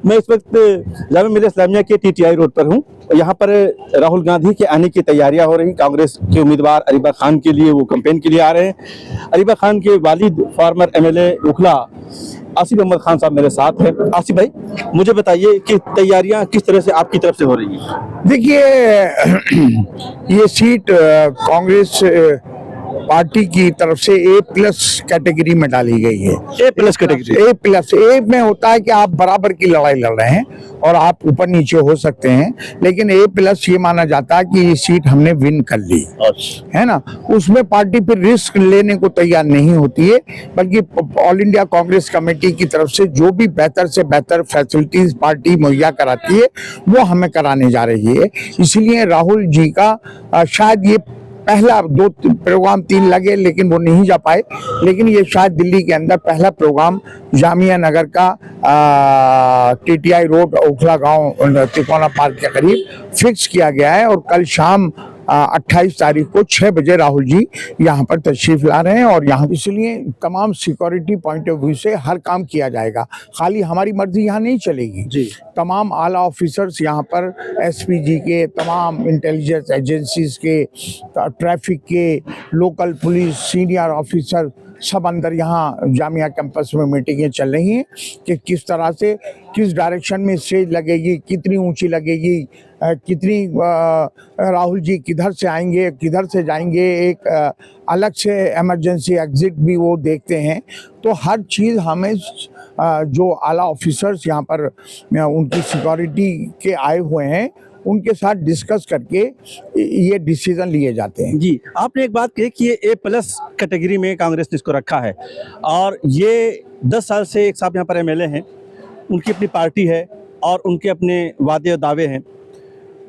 मैं इस वक्त जामिया मिल्लिया इस्लामिया के टीटीआई रोड पर हूँ। यहाँ पर राहुल गांधी के आने की तैयारियां हो रही। कांग्रेस के उम्मीदवार अरीबा खान के लिए वो कैंपेन के लिए आ रहे हैं। अरीबा खान के वालिद फॉर्मर एमएलए उखला आसिफ अहमद खान साहब मेरे साथ हैं। आसिफ भाई, मुझे बताइए कि तैयारियां किस तरह से आपकी तरफ से हो रही हैं? देखिए, ये सीट कांग्रेस पार्टी की तरफ से A+ कैटेगरी में डाली गई है। A+ category. A+ में होता है कि आप बराबर की लड़ाई लड़ रहे हैं और आप ऊपर नीचे हो सकते हैं, लेकिन A+ ये माना जाता है कि ये सीट हमने विन कर ली, है ना। उसमें पार्टी फिर रिस्क लेने को तैयार नहीं होती है, बल्कि ऑल इंडिया कांग्रेस कमेटी की तरफ से जो भी बेहतर से बेहतर फैसिलिटीज पार्टी मुहैया कराती है वो हमें कराने जा रही है। इसलिए राहुल जी का शायद ये पहला 2 प्रोग्राम 3 लगे लेकिन वो नहीं जा पाए, लेकिन ये शायद दिल्ली के अंदर पहला प्रोग्राम जामिया नगर का टीटीआई रोड ओखला गांव तिकोना पार्क के करीब फिक्स किया गया है। और कल शाम 28 तारीख को 6 बजे राहुल जी यहाँ पर तशरीफ ला रहे हैं और यहाँ इसलिए तमाम सिक्योरिटी पॉइंट ऑफ व्यू से हर काम किया जाएगा। खाली हमारी मर्जी यहाँ नहीं चलेगी जी। तमाम आला ऑफिसर्स यहाँ पर एसपीजी के, तमाम इंटेलिजेंस एजेंसीज के, ट्रैफिक के, लोकल पुलिस सीनियर ऑफिसर सब अंदर यहाँ जामिया कैंपस में मीटिंगें चल रही हैं कि किस तरह से किस डायरेक्शन में स्टेज लगेगी, कितनी ऊंची लगेगी, कितनी राहुल जी किधर से आएंगे किधर से जाएंगे, एक अलग से इमरजेंसी एग्जिट भी वो देखते हैं। तो हर चीज़ हमें जो आला ऑफिसर्स यहाँ पर उनकी सिक्योरिटी के आए हुए हैं उनके साथ डिस्कस करके ये डिसीजन लिए जाते हैं। जी, आपने एक बात कही कि ये A+ कैटेगरी में कांग्रेस ने इसको रखा है और ये 10 साल से एक साहब यहाँ पर एमएलए हैं, उनकी अपनी पार्टी है और उनके अपने वादे और दावे हैं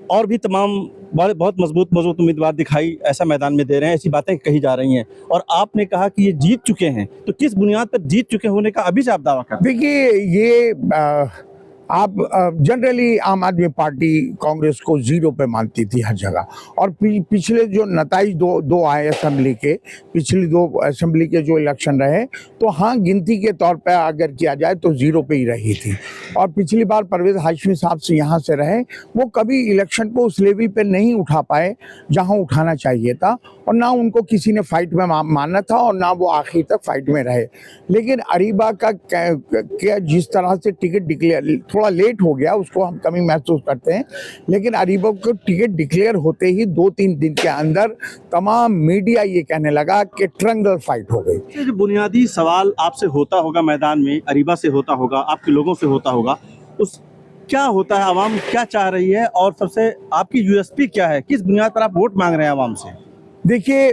और भी तमाम बहुत मजबूत उम्मीदवार दिखाई ऐसा मैदान में दे रहे हैं, ऐसी बातें कही जा रही हैं। और आपने कहा कि ये जीत चुके हैं, तो किस बुनियाद पर जीत चुके होने का अभी से आप दावा करते हैं? देखिए, ये आप जनरली आम आदमी पार्टी कांग्रेस को 0 पे मानती थी हर जगह, और पिछले जो नताइज दो आए असेंबली के, पिछली 2 असेंबली के जो इलेक्शन रहे, तो हाँ गिनती के तौर पे अगर किया जाए तो 0 पे ही रही थी। और पिछली बार परवेज हाशमी साहब से यहाँ से रहे, वो कभी इलेक्शन को उस लेवल पे नहीं उठा पाए जहाँ उठाना चाहिए था, और ना उनको किसी ने फाइट में माना था और ना वो आखिर तक फाइट में रहे। लेकिन अरीबा का जिस तरह से टिकट डिक्लेयर थोड़ा लेट हो गया, उसको हम कमी महसूस करते हैं, लेकिन अरीबा को टिकट डिक्लेयर होते ही 2-3 दिन के अंदर तमाम मीडिया ये कहने लगा कि ट्रायंगल फाइट हो गई। जो बुनियादी सवाल आपसे होता होगा मैदान में, अरीबा से होता होगा, आपके लोगों से होता होगा, उस क्या होता है, आवाम क्या चाह रही है और सबसे आपकी यूएसपी क्या है, किस बुनियाद पर आप वोट मांग रहे हैं आवाम से? देखिए,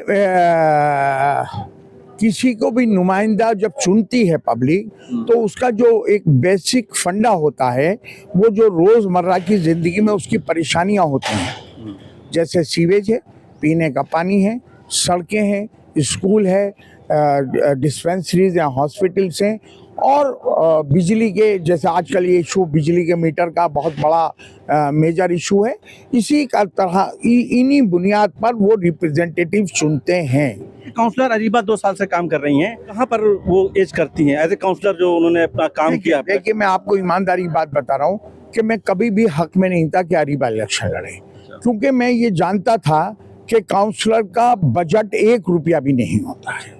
किसी को भी नुमाइंदा जब चुनती है पब्लिक, तो उसका जो एक बेसिक फंडा होता है, वो जो रोज़मर्रा की ज़िंदगी में उसकी परेशानियां होती हैं, जैसे सीवेज है, पीने का पानी है, सड़कें हैं, स्कूल है, डिस्पेंसरीज या हॉस्पिटल्स हैं, और बिजली के, जैसे आजकल ये इशू बिजली के मीटर का बहुत बड़ा मेजर इशू है। इसी का तरह इन्हीं बुनियाद पर वो रिप्रेजेंटेटिव चुनते हैं। काउंसलर अरीबा 2 साल से काम कर रही हैं, कहाँ पर वो एज करती हैं एज ए काउंसलर जो उन्होंने अपना काम किया? देखिए, मैं आपको ईमानदारी बात बता रहा हूँ कि मैं कभी भी हक में नहीं था कि अरीबा इलेक्शन लड़े, क्योंकि मैं ये जानता था कि काउंसलर का बजट 1 रुपया भी नहीं होता है।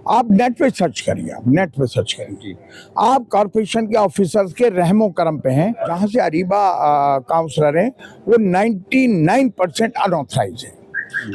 आप नेट पे सर्च करिए, आप कॉर्पोरेशन के ऑफिसर्स के रहमो करम पे हैं। जहाँ से अरीबा काउंसलर हैं वो 99% अनऑथराइज है।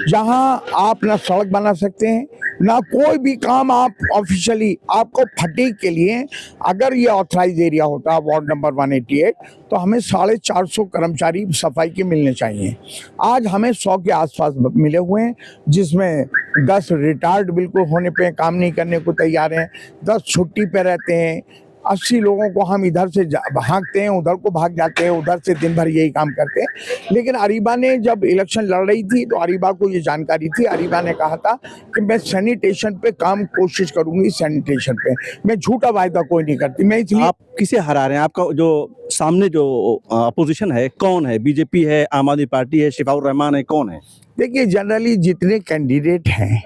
जहाँ आप ना सड़क बना सकते हैं, ना कोई भी काम आप ऑफिशियली, आपको फटीक के लिए अगर ये ऑथराइज एरिया होता वार्ड नंबर 188, तो हमें 450 कर्मचारी सफाई के मिलने चाहिए। आज हमें 100 के आसपास मिले हुए हैं, जिसमें 10 रिटायर्ड बिल्कुल होने पे काम नहीं करने को तैयार हैं, 10 छुट्टी पे रहते हैं, 80 लोगों को हम इधर से भागते हैं, उधर को भाग जाते हैं, उधर से दिन भर यही काम करते हैं। लेकिन अरीबा ने जब इलेक्शन लड़ रही थी तो अरीबा को ये जानकारी थी, अरीबा ने कहा था कि मैं सैनिटेशन पे काम कोशिश करूंगी, सैनिटेशन पे मैं झूठा वायदा कोई नहीं करती। मैं इसलिए आप किसे हरा रहे हैं? आपका जो सामने जो अपोजिशन है कौन है? बीजेपी है, आम आदमी पार्टी है, शिफाउर रहमान है, कौन है? देखिए, जनरली जितने कैंडिडेट हैं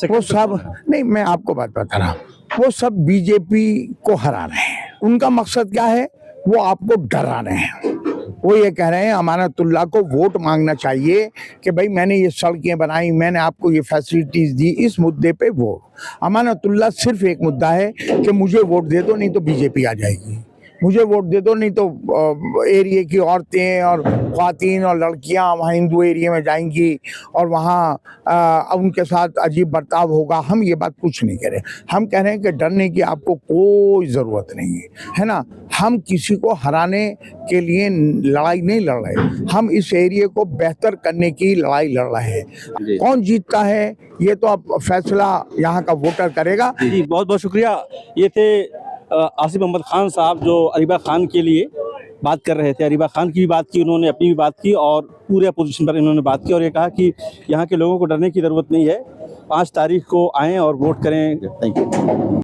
वो सब, नहीं मैं आपको बात बता रहा हूँ, वो सब बीजेपी को हरा रहे हैं। उनका मकसद क्या है वो आपको डरा रहे हैं। वो ये कह रहे हैं अमानतुल्लाह को वोट मांगना चाहिए कि भाई मैंने ये सड़कें बनाई, मैंने आपको ये फैसिलिटीज दी, इस मुद्दे पे वोट। अमानतुल्लाह सिर्फ एक मुद्दा है कि मुझे वोट दे दो नहीं तो बीजेपी आ जाएगी, मुझे वोट दे दो नहीं तो एरिया की औरतें और ख्वातीन और लड़कियां वहाँ हिंदू एरिया में जाएंगी और वहाँ उनके साथ अजीब बर्ताव होगा। हम ये बात कुछ नहीं कह रहे, हम कह रहे हैं कि डरने की आपको कोई ज़रूरत नहीं है ना। हम किसी को हराने के लिए लड़ाई नहीं लड़ रहे, हम इस एरिया को बेहतर करने की लड़ाई लड़ रहे हैं। कौन जीतता है ये तो अब फैसला यहाँ का वोटर करेगा। जी बहुत बहुत शुक्रिया। ये थे आसिफ मोहम्मद खान साहब जो अरीबा खान के लिए बात कर रहे थे। अरीबा खान की भी बात की उन्होंने, अपनी भी बात की और पूरे अपोजिशन पर इन्होंने बात की और ये कहा कि यहाँ के लोगों को डरने की ज़रूरत नहीं है, 5 तारीख को आएँ और वोट करें। Thank you.